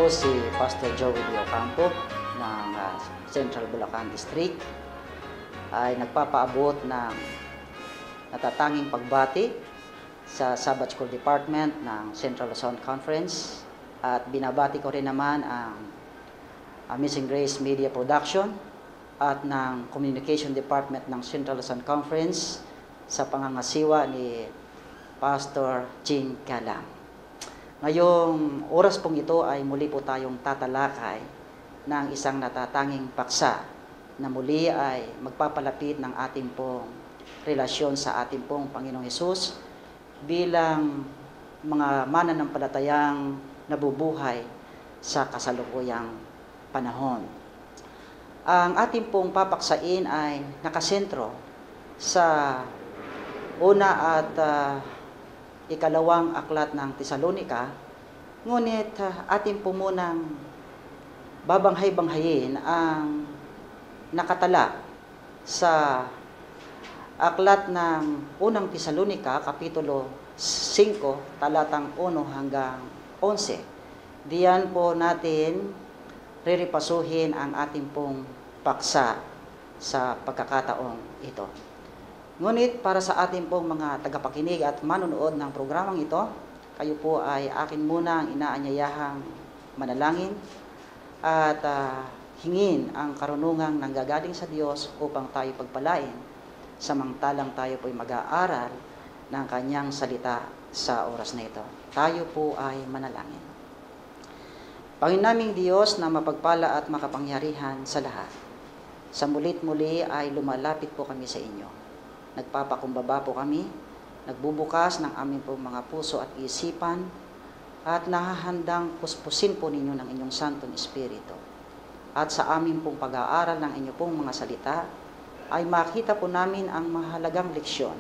Ako si Pastor Joey D. Ocampo ng Central Bulacan District ay nagpapaabot ng natatanging pagbati sa Sabbath School Department ng Central Luzon Conference at binabati ko rin naman ang Amazing Grace Media Production at ng Communication Department ng Central Luzon Conference sa pangangasiwa ni Pastor Ching Kalam. Ngayong oras pong ito ay muli po tayong tatalakay ng isang natatanging paksa na muli ay magpapalapit ng ating pong relasyon sa ating pong Panginoong Hesus bilang mga mananampalatayang nabubuhay sa kasalukuyang panahon. Ang ating pong papaksain ay nakasentro sa una at ikalawang aklat ng Tesalonika, ngunit atin po munang babanghay-banghayin ang nakatala sa aklat ng unang Tesalonika, Kapitulo 5, talatang 1 hanggang 11. Diyan po natin riripasuhin ang ating pong paksa sa pagkakataong ito. Ngunit para sa ating pong mga tagapakinig at manunood ng programang ito, kayo po ay akin muna ang inaanyayahang manalangin at hingin ang karunungang nanggagaling sa Diyos upang tayo pagpalain samantalang tayo po ay mag-aaral ng Kanyang salita sa oras na ito. Tayo po ay manalangin. Panginoon naming Diyos na mapagpala at makapangyarihan sa lahat, sa mulit-muli ay lumalapit po kami sa inyo. Nagpapakumbaba po kami, nagbubukas ng aming pong mga puso at isipan, at nahahandang puspusin po ninyo ng inyong Santong Espiritu. At sa aming pong pag-aaral ng inyong pong mga salita, ay makita po namin ang mahalagang leksyon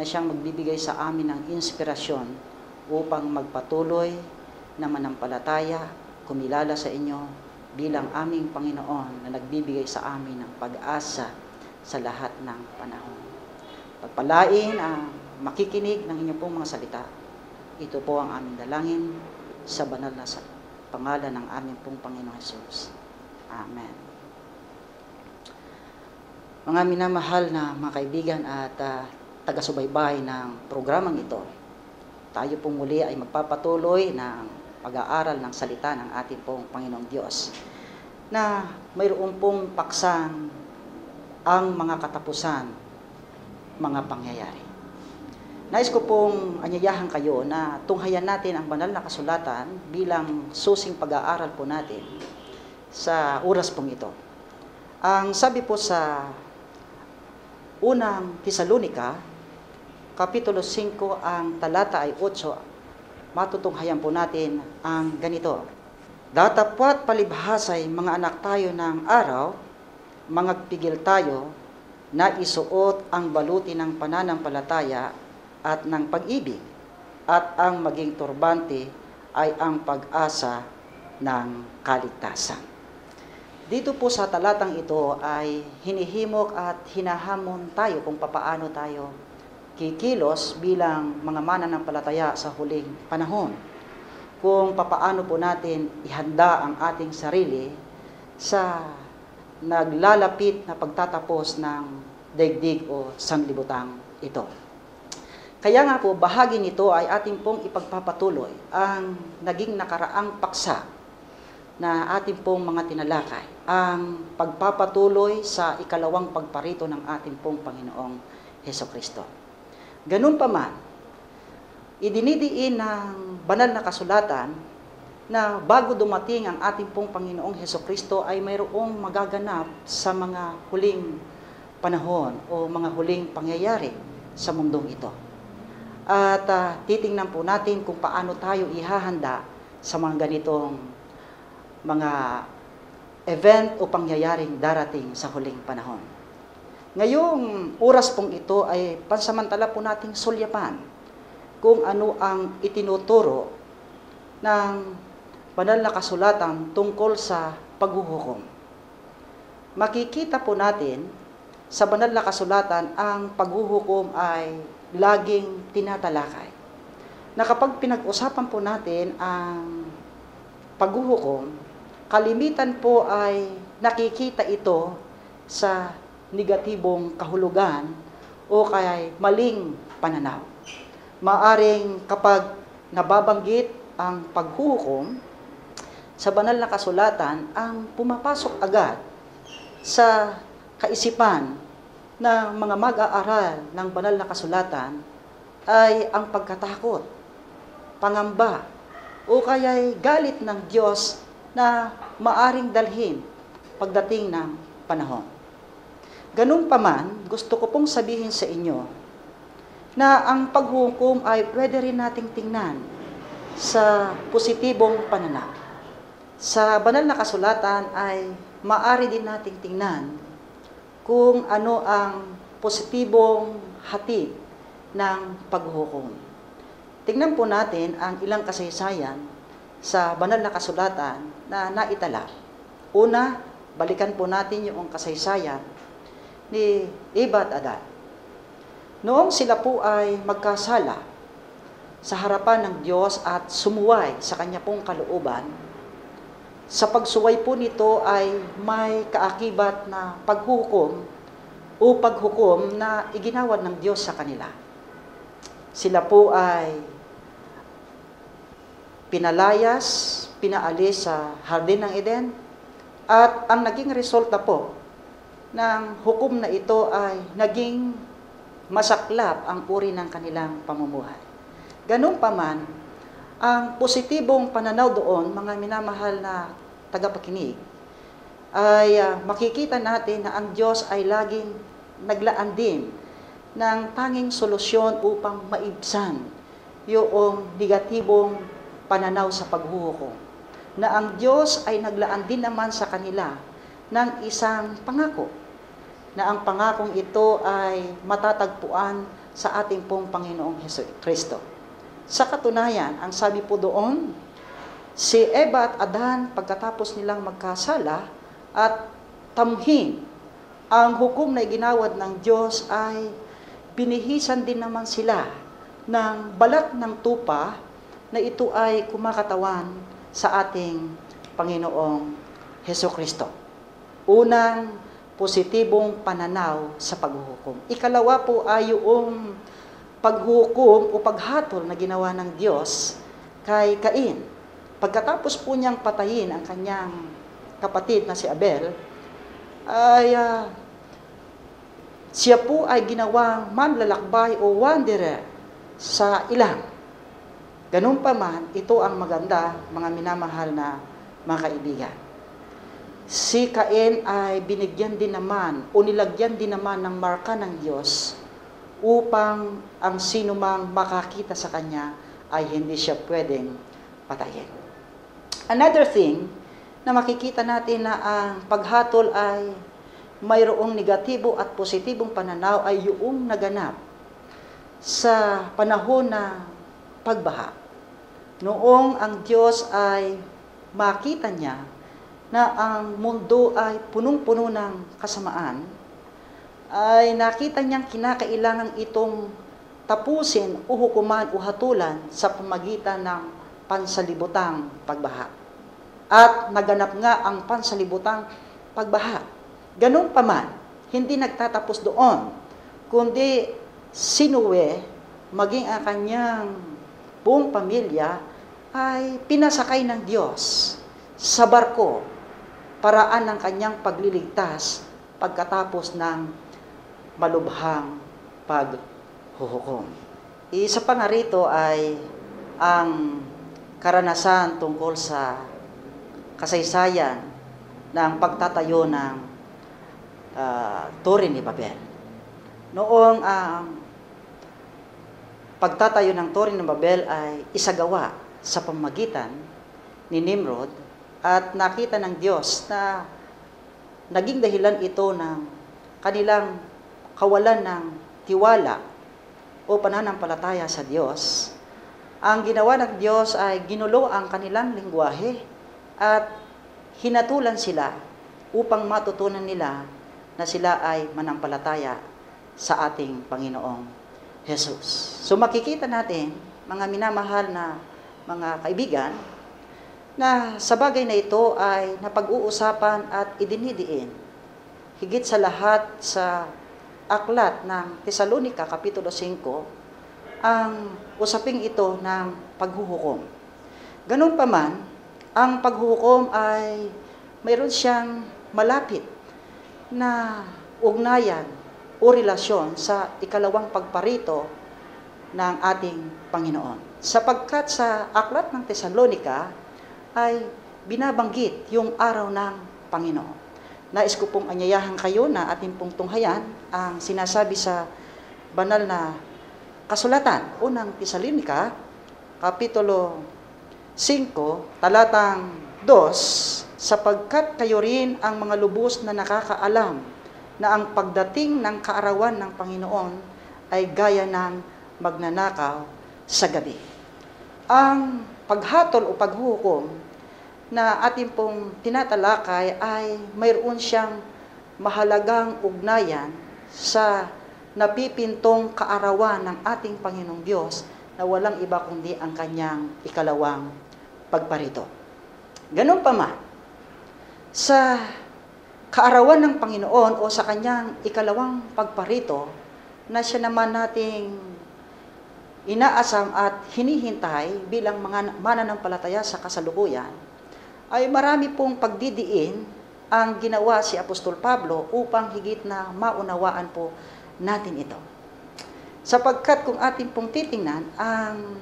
na siyang magbibigay sa amin ng inspirasyon upang magpatuloy na manampalataya, kumilala sa inyo bilang aming Panginoon na nagbibigay sa amin ng pag-asa sa lahat ng panahon. Pagpalain ang makikinig ng inyong pong mga salita. Ito po ang aming dalangin sa banal na pangalan ng aming pong Panginoong Hesus. Amen. Mga minamahal na mga kaibigan at taga-subaybay ng programang ito, tayo pong muli ay magpapatuloy ng pag-aaral ng salita ng ating pong Panginoong Diyos na mayroon pong paksang ang mga katapusan, mga pangyayari. Nais ko pong anyayahan kayo na tunghayan natin ang banal na kasulatan bilang susing pag-aaral po natin sa oras pong ito. Ang sabi po sa unang Tesalonika, Kapitulo 5, ang talata ay 8, matutunghayan po natin ang ganito. Datapwat palibhasay mga anak tayo ng araw, mangagpigil tayo na isuot ang baluti ng pananampalataya at ng pag-ibig, at ang maging turbante ay ang pag-asa ng kaligtasan. Dito po sa talatang ito ay hinihimok at hinahamon tayo kung papaano tayo kikilos bilang mga mananampalataya sa huling panahon. Kung papaano po natin ihanda ang ating sarili sa naglalapit na pagtatapos ng daigdig o sanglibutang ito. Kaya nga po, bahagi nito ay ating pong ipagpapatuloy ang naging nakaraang paksa na ating pong mga tinalakay, ang pagpapatuloy sa ikalawang pagparito ng ating pong Panginoong Hesukristo. Ganun pa man, idinidiin ng banal na kasulatan na bago dumating ang ating pong Panginoong Hesukristo ay mayroong magaganap sa mga huling panahon o mga huling pangyayari sa mundong ito. At titingnan po natin kung paano tayo ihahanda sa mga ganitong mga event o pangyayaring darating sa huling panahon. Ngayong oras pong ito ay pansamantala po nating sulyapan kung ano ang itinuturo ng banal na kasulatan tungkol sa paghuhukom. Makikita po natin sa banal na kasulatan ang paghuhukom ay laging tinatalakay. Na kapag pinag-usapan po natin ang paghuhukom, kalimitan po ay nakikita ito sa negatibong kahulugan o kaya maling pananaw. Maaring kapag nababanggit ang paghuhukom sa banal na kasulatan, ang pumapasok agad sa kaisipan ng mga mag-aaral ng banal na kasulatan ay ang pagkatakot, pangamba, o kaya'y galit ng Diyos na maaring dalhin pagdating ng panahon. Ganun pa man, gusto ko pong sabihin sa inyo na ang paghuhukom ay pwede rin nating tingnan sa positibong pananaw. Sa banal na kasulatan ay maaari din nating tingnan kung ano ang positibong hatid ng paghuhukom. Tingnan po natin ang ilang kasaysayan sa banal na kasulatan na naitala. Una, balikan po natin yung kasaysayan ni Eva at Adan. Noong sila po ay magkasala sa harapan ng Diyos at sumuway sa kanya pong kalooban, sa pagsuway po nito ay may kaakibat na paghukom o paghukom na iginawad ng Diyos sa kanila. Sila po ay pinalayas, pinaalis sa Hardin ng Eden, at ang naging resulta po ng hukom na ito ay naging masaklap ang uri ng kanilang pamumuhay. Ganun pa man, ang positibong pananaw doon, mga minamahal na tagapakinig, ay makikita natin na ang Diyos ay laging naglaan din ng tanging solusyon upang maibsan yung negatibong pananaw sa paghuhukom. Na ang Diyos ay naglaan din naman sa kanila ng isang pangako, na ang pangakong ito ay matatagpuan sa ating pong Panginoong Kristo. Sa katunayan, ang sabi po doon, si Eva at Adan pagkatapos nilang magkasala at tamhin ang hukom na iginawad ng Diyos ay binihisan din naman sila ng balat ng tupa na ito ay kumakatawan sa ating Panginoong Hesukristo. Unang positibong pananaw sa paghuhukom. Ikalawa po ay yung paghukom o paghatol na ginawa ng Diyos kay Cain. Pagkatapos po niyang patayin ang kanyang kapatid na si Abel, ay siya po ay ginawang manlalakbay o wanderer sa ilang. Ganun pa man, ito ang maganda, mga minamahal na mga kaibigan. Si Cain ay binigyan din naman o nilagyan din naman ng marka ng Diyos upang ang sinumang makakita sa kanya ay hindi siya pwedeng patayin. Another thing na makikita natin na ang paghatol ay mayroong negatibo at positibong pananaw ay yung naganap sa panahon na pagbaha. Noong ang Diyos ay makita niya na ang mundo ay punong-puno ng kasamaan, ay nakita niyang kinakailangan itong tapusin o hukuman o hatulan sa pamagitan ng pansalibutang pagbaha. At naganap nga ang pansalibutang pagbaha. Ganun pa man, hindi nagtatapos doon, kundi si Noe, maging ang kanyang buong pamilya, ay pinasakay ng Diyos sa barko, paraan ng kanyang pagliligtas pagkatapos ng malubhang paghuhukom. Isa pa nga rito ay ang karanasan tungkol sa kasaysayan ng pagtatayo ng Tore ni Babel. Noong pagtatayo ng Tore ni Babel ay isagawa sa pamamagitan ni Nimrod, at nakita ng Diyos na naging dahilan ito ng kanilang kawalan ng tiwala o pananampalataya sa Diyos. Ang ginawa ng Diyos ay ginulo ang kanilang lengguwahe at hinatulan sila upang matutunan nila na sila ay manampalataya sa ating Panginoong Jesus. So makikita natin, mga minamahal na mga kaibigan, na sa bagay na ito ay napag-uusapan at idinidiin. Higit sa lahat sa aklat ng Tesalonica, Kapitulo 5, ang usaping ito ng paghuhukom. Ganun pa man, ang paghuhukom ay mayroon siyang malapit na ugnayan o relasyon sa ikalawang pagparito ng ating Panginoon. Sapagkat sa aklat ng Tesalonica ay binabanggit yung araw ng Panginoon. Nais ko pong anyayahan kayo na ating pong tunghayan ang sinasabi sa banal na kasulatan, unang Tesalonica, Kapitulo 5, talatang 2, sapagkat kayo rin ang mga lubos na nakakaalam na ang pagdating ng kaarawan ng Panginoon ay gaya ng magnanakaw sa gabi. Ang paghatol o paghuhukom na ating pong tinatalakay ay mayroon siyang mahalagang ugnayan sa napipintong kaarawan ng ating Panginoong Diyos na walang iba kundi ang kanyang ikalawang pagparito. Ganun pa man, sa kaarawan ng Panginoon o sa kanyang ikalawang pagparito na siya naman nating inaasam at hinihintay bilang mga mananampalataya sa kasalukuyan, ay marami pong pagdidiin ang ginawa si Apostol Pablo upang higit na maunawaan po natin ito. Sapagkat kung ating pong titingnan, ang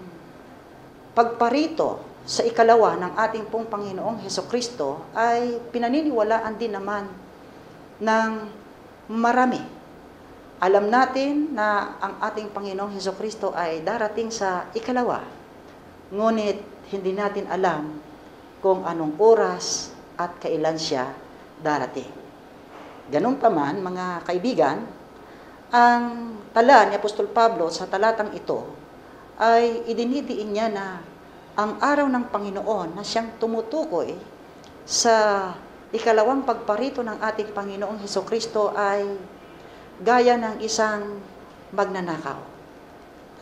pagparito sa ikalawa ng ating pong Panginoong Hesukristo ay pinaniniwalaan din naman ng marami. Alam natin na ang ating Panginoong Hesukristo ay darating sa ikalawa, ngunit hindi natin alam kung anong oras at kailan siya darating. Ganun pa man, mga kaibigan, ang tala ni Apostol Pablo sa talatang ito ay idinidiin niya na ang araw ng Panginoon na siyang tumutukoy sa ikalawang pagparito ng ating Panginoong Hesukristo ay gaya ng isang magnanakaw.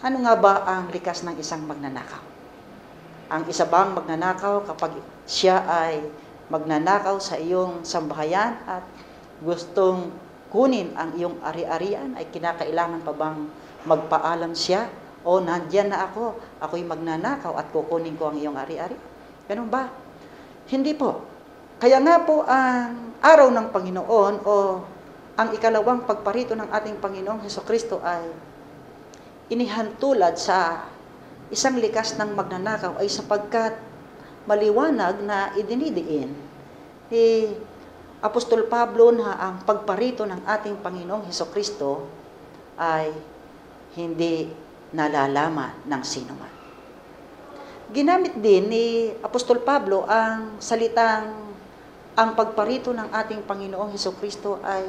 Ano nga ba ang likas ng isang magnanakaw? Ang isa bang magnanakaw kapag siya ay magnanakaw sa iyong sambahayan at gustong kunin ang iyong ari-arian, ay kinakailangan pa bang magpaalam siya? O nandyan na ako, ako'y magnanakaw at kukunin ko ang iyong ari-ari? Ganun ba? Hindi po. Kaya nga po ang araw ng Panginoon o ang ikalawang pagparito ng ating Panginoong Hesukristo ay inihantulad sa isang likas ng magnanakaw ay sapagkat maliwanag na idinidiin ni Apostol Pablo na ang pagparito ng ating Panginoong Hesukristo ay hindi nalalaman ng sinuman. Ginamit din ni Apostol Pablo ang salitang ang pagparito ng ating Panginoong Hesukristo ay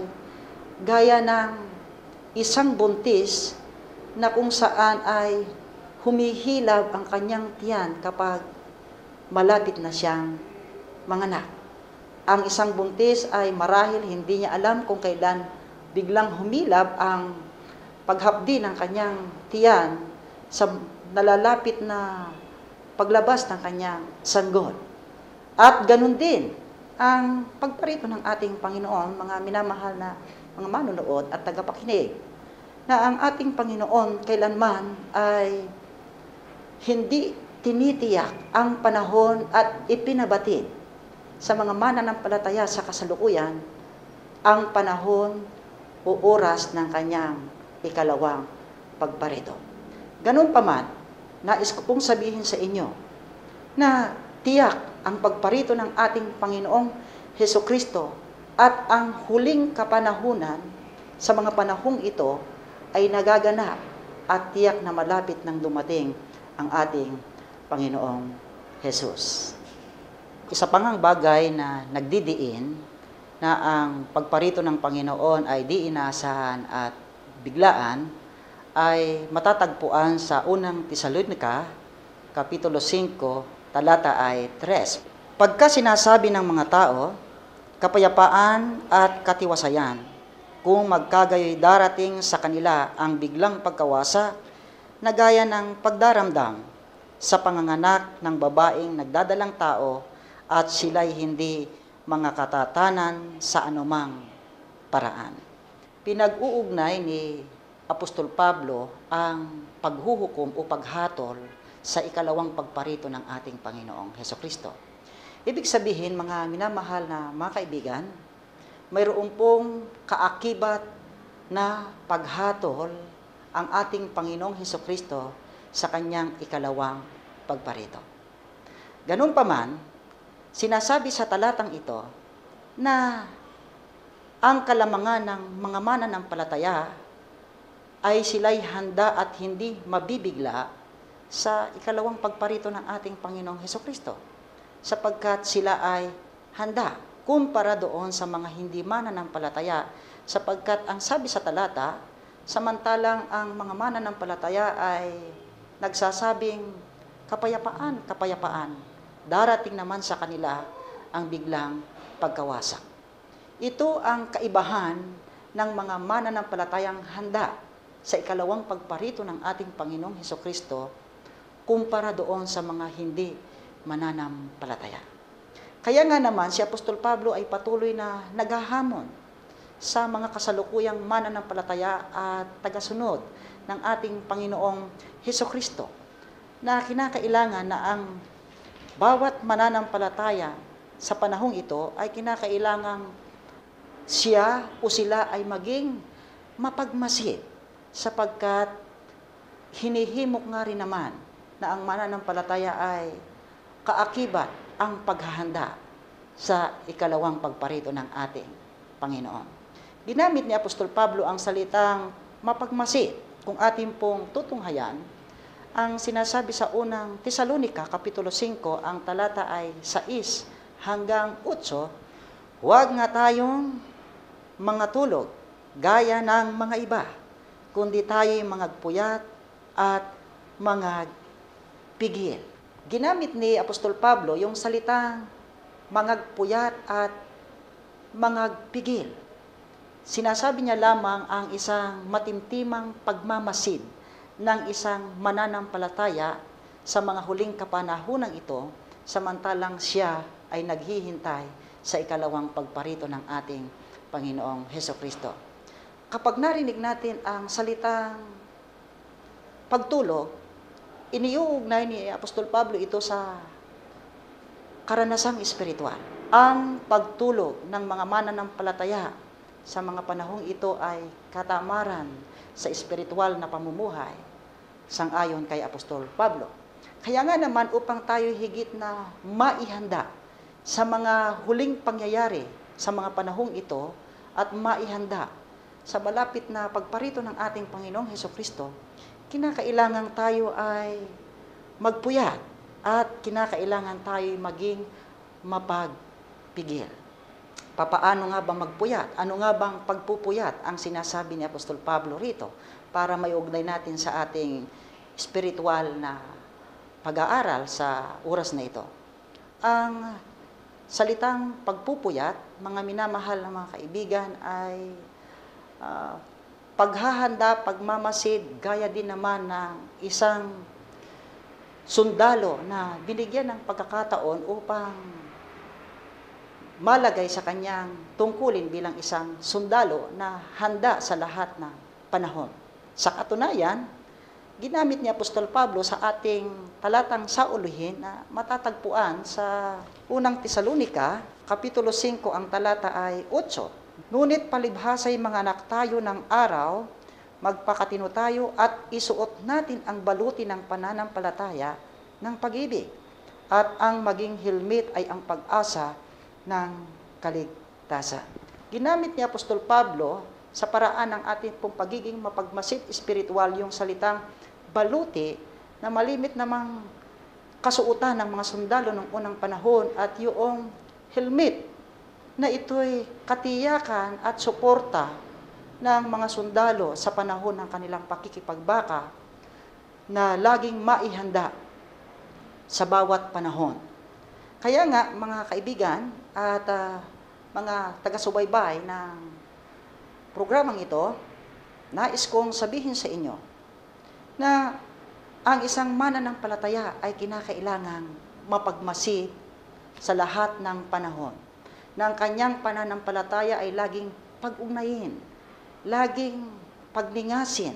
gaya ng isang buntis na kung saan ay humihilab ang kanyang tiyan kapag malapit na siyang manganak. Ang isang buntis ay marahil hindi niya alam kung kailan biglang humilab ang paghapdi ng kanyang tiyan sa nalalapit na paglabas ng kanyang sanggol. At ganun din ang pagparito ng ating Panginoon, mga minamahal na mga manunood at tagapakinig, na ang ating Panginoon kailanman ay hindi tinitiyak ang panahon at ipinabatid sa mga mananampalataya sa kasalukuyan ang panahon o oras ng kanyang ikalawang pagparito. Ganun pa man, nais ko pong sabihin sa inyo na tiyak ang pagparito ng ating Panginoong Hesukristo at ang huling kapanahunan sa mga panahong ito ay nagaganap at tiyak na malapit nang dumating ang ating Panginoong Jesus. Isa pang bagay na nagdidiin na ang pagparito ng Panginoon ay di inaasahan at biglaan ay matatagpuan sa unang Tesalonica, Kapitulo 5, talata ay 3. Pagka sinasabi ng mga tao, kapayapaan at katiwasayan, kung magkagayoy darating sa kanila ang biglang pagkawasa na gaya ng pagdaramdam sa panganganak ng babaeng nagdadalang tao at sila'y hindi mga katatanan sa anumang paraan. Pinag-uugnay ni Apostol Pablo ang paghuhukom o paghatol sa ikalawang pagparito ng ating Panginoong Hesukristo. Ibig sabihin, mga minamahal na mga kaibigan, mayroon pong kaakibat na paghatol ang ating Panginoong Hesukristo sa kanyang ikalawang pagparito. Ganun pa man, sinasabi sa talatang ito na ang kalamangan ng mga mananampalataya ay sila'y handa at hindi mabibigla sa ikalawang pagparito ng ating Panginoong Hesukristo, sapagkat sila ay handa kumpara doon sa mga hindi mananampalataya, sapagkat ang sabi sa talata, samantalang ang mga mananampalataya ay nagsasabing kapayapaan, kapayapaan, darating naman sa kanila ang biglang pagkawasak. Ito ang kaibahan ng mga mananampalatayang handa sa ikalawang pagparito ng ating Panginoong Hesukristo kumpara doon sa mga hindi mananampalataya. Kaya nga naman si Apostol Pablo ay patuloy na naghahamon sa mga kasalukuyang mananampalataya at tagasunod ng ating Panginoong Hesukristo na kinakailangan na ang bawat mananampalataya sa panahong ito ay kinakailangang siya o sila ay maging mapagmasid, sapagkat hinihimok nga rin naman na ang mananampalataya ay kaakibat ang paghahanda sa ikalawang pagparito ng ating Panginoon. Ginamit ni Apostol Pablo ang salitang mapagmasid kung ating pong tutunghayan. Ang sinasabi sa unang Tesalonika, Kapitulo 5, ang talata ay 6 hanggang 8, huwag nga tayong mga tulog gaya ng mga iba, kundi tayo'y mangagpuyat at mangagpigil. Ginamit ni Apostol Pablo yung salitang mangagpuyat at mangagpigil. Sinasabi niya lamang ang isang matimtimang pagmamasid ng isang mananampalataya sa mga huling kapanahonang ito, samantalang siya ay naghihintay sa ikalawang pagparito ng ating Panginoong Hesukristo. Kapag narinig natin ang salitang pagtulog, iniuugnay ni Apostol Pablo ito sa karanasang espiritual. Ang pagtulog ng mga mananampalataya sa mga panahong ito ay katamaran sa espiritual na pamumuhay, sang-ayon kay Apostol Pablo. Kaya nga naman, upang tayo higit na maihanda sa mga huling pangyayari sa mga panahong ito at maihanda sa malapit na pagparito ng ating Panginoong Hesukristo, kinakailangan tayo ay magpuyat at kinakailangan tayo maging mapagpigil. Papaano nga bang magpuyat? Ano nga bang pagpupuyat ang sinasabi ni Apostol Pablo rito para may ugnay natin sa ating spiritual na pag-aaral sa oras na ito? Ang salitang pagpupuyat, mga minamahal na mga kaibigan, ay paghahanda, pagmamasid, gaya din naman ng isang sundalo na binigyan ng pagkakataon upang malagay sa kanyang tungkulin bilang isang sundalo na handa sa lahat ng panahon. Sa katunayan, ginamit ni Apostol Pablo sa ating talatang sauluhin na matatagpuan sa unang Tesalonika, Kapitulo 5, ang talata ay 8. Ngunit palibhasa'y mga anak tayo ng araw, magpakatino tayo at isuot natin ang baluti ng pananampalataya ng pag-ibig. At ang maging helmet ay ang pag-asa ng kaligtasan. Ginamit ni Apostol Pablo sa paraan ng ating pong pagiging mapagmasid espiritual yung salitang baluti na malimit namang kasuotan ng mga sundalo ng unang panahon at yung helmet na ito'y katiyakan at suporta ng mga sundalo sa panahon ng kanilang pakikipagbaka na laging maihanda sa bawat panahon. Kaya nga, mga kaibigan at mga taga-subaybay ng programang ito, nais kong sabihin sa inyo na ang isang mananampalataya ay kinakailangang mapagmasid sa lahat ng panahon. Na ang kanyang pananampalataya ay laging pag-ugnayin, laging pagningasin,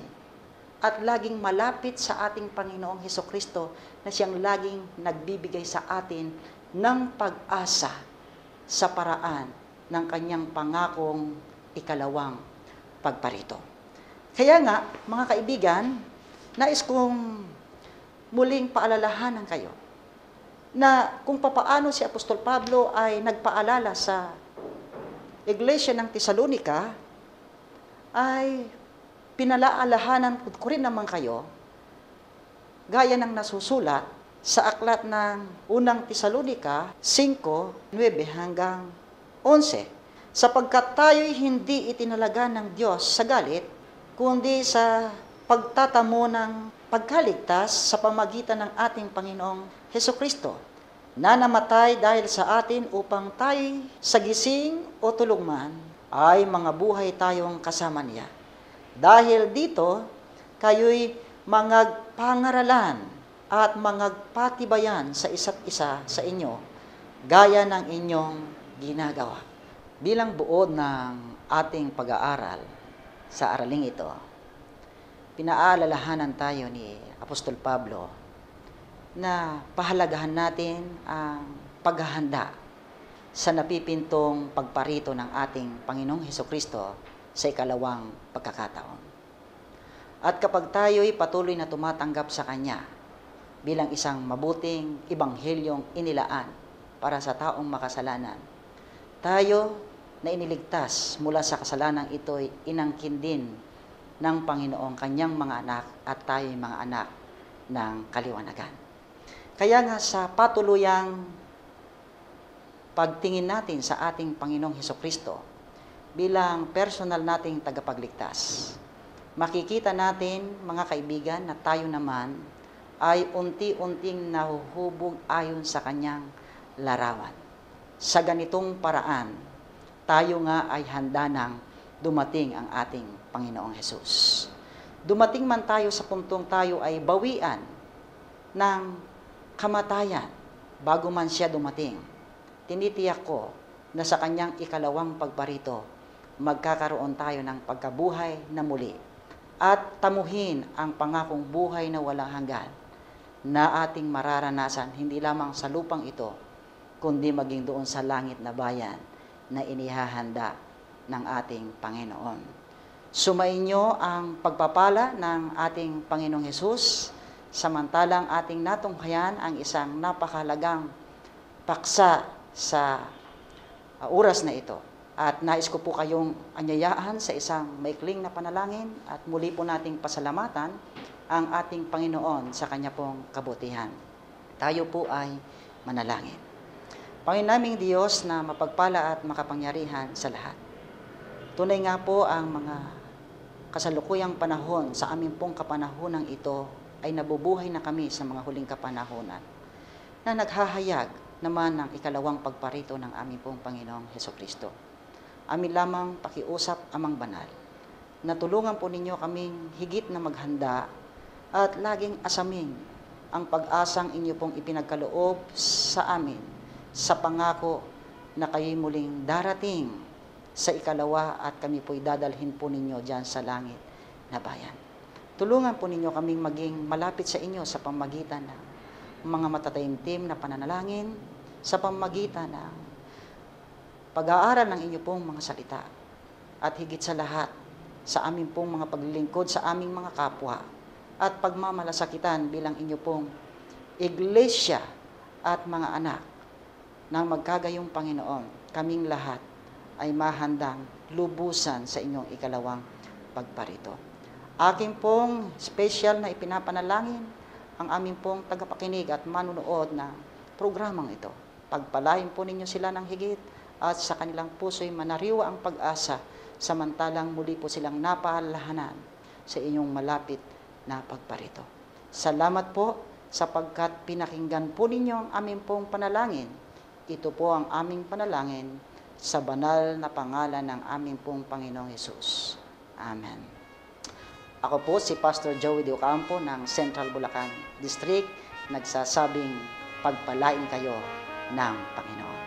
at laging malapit sa ating Panginoong Hesukristo na siyang laging nagbibigay sa atin ng pag-asa sa paraan ng kanyang pangakong ikalawang pagparito. Kaya nga, mga kaibigan, nais kong muling paalalahanan kayo na kung papaano si Apostol Pablo ay nagpaalala sa Iglesia ng Tesalonica, ay pinalaalahanan ko rin naman kayo, gaya ng nasusulat sa aklat ng unang Tesalonica 5:9 hanggang 11, sapagkat tayo'y hindi itinalaga ng Diyos sa galit, kundi sa pagtatamo ng pagkaligtas sa pamagitan ng ating Panginoong Hesukristo, na namatay dahil sa atin upang tayo sa gising o tulog man ay mga buhay tayong kasama niya. Dahil dito, kayo'y mangagpangaralan at mangagpatibayan sa isa't isa sa inyo, gaya ng inyong ginagawa. Bilang buod ng ating pag-aaral sa araling ito, pinaalalahanan tayo ni Apostol Pablo na pahalagahan natin ang paghahanda sa napipintong pagparito ng ating Panginoong Hesukristo sa ikalawang pagkakataon. At kapag tayo'y patuloy na tumatanggap sa Kanya bilang isang mabuting ibanghelyong inilaan para sa taong makasalanan, tayo na iniligtas mula sa kasalanang ito'y inangkin din ng Panginoong Kanyang mga anak at tayo'y mga anak ng kaliwanagan. Kaya nga sa patuluyang pagtingin natin sa ating Panginoong Hesukristo bilang personal nating tagapagligtas, makikita natin, mga kaibigan, na tayo naman ay unti-unting nahuhubog ayon sa Kanyang larawan. Sa ganitong paraan, tayo nga ay handa nang dumating ang ating Panginoong Hesus. Dumating man tayo sa puntong tayo ay bawian ng kamatayan bago man siya dumating, tinitiyak ko na sa Kanyang ikalawang pagparito, magkakaroon tayo ng pagkabuhay na muli at tamuhin ang pangakong buhay na walang hanggan na ating mararanasan hindi lamang sa lupang ito, kundi maging doon sa langit na bayan na inihahanda ng ating Panginoon. Sumainyo ang pagpapala ng ating Panginoong Hesus, samantalang ating natunghayan ang isang napakahalagang paksa sa oras na ito. At nais ko po kayong anyayaan sa isang maikling na panalangin at muli po nating pasalamatan ang ating Panginoon sa Kanya pong kabutihan. Tayo po ay manalangin. Panginoon naming Diyos na mapagpala at makapangyarihan sa lahat. Tunay nga po ang mga kasalukuyang panahon sa aming pong kapanahonang ito ay nabubuhay na kami sa mga huling kapanahonan na naghahayag naman ng ikalawang pagparito ng aming pong Panginoong Hesukristo. Amin lamang pakiusap, Amang Banal, na tulungan po ninyo kaming higit na maghanda at laging asamin ang pag-asang inyo pong ipinagkaloob sa amin sa pangako na kayo'y muling darating sa ikalawa at kami po'y dadalhin po ninyo dyan sa langit na bayan. Tulungan po ninyo kaming maging malapit sa inyo sa pamagitan ng mga matataimtim na pananalangin, sa pamagitan ng pag-aaral ng inyo pong mga salita, at higit sa lahat, sa aming pong mga paglilingkod sa aming mga kapwa, at pagmamalasakitan bilang inyo pong iglesia at mga anak ng magkagayong Panginoon, kaming lahat ay mahandang lubusan sa inyong ikalawang pagparito. Aking pong special na ipinapanalangin ang aming pong tagapakinig at manunood ng programang ito. Pagpalain po ninyo sila ng higit at sa kanilang puso'y manariwa ang pag-asa samantalang muli po silang napaalalahanan sa inyong malapit na pagparito. Salamat po sapagkat pinakinggan po ninyo ang aming pong panalangin. Ito po ang aming panalangin sa banal na pangalan ng aming pong Panginoong Hesus. Amen. Ako po si Pastor Joey De Ocampo ng Central Bulacan District, nagsasabing pagpalain kayo ng Panginoon.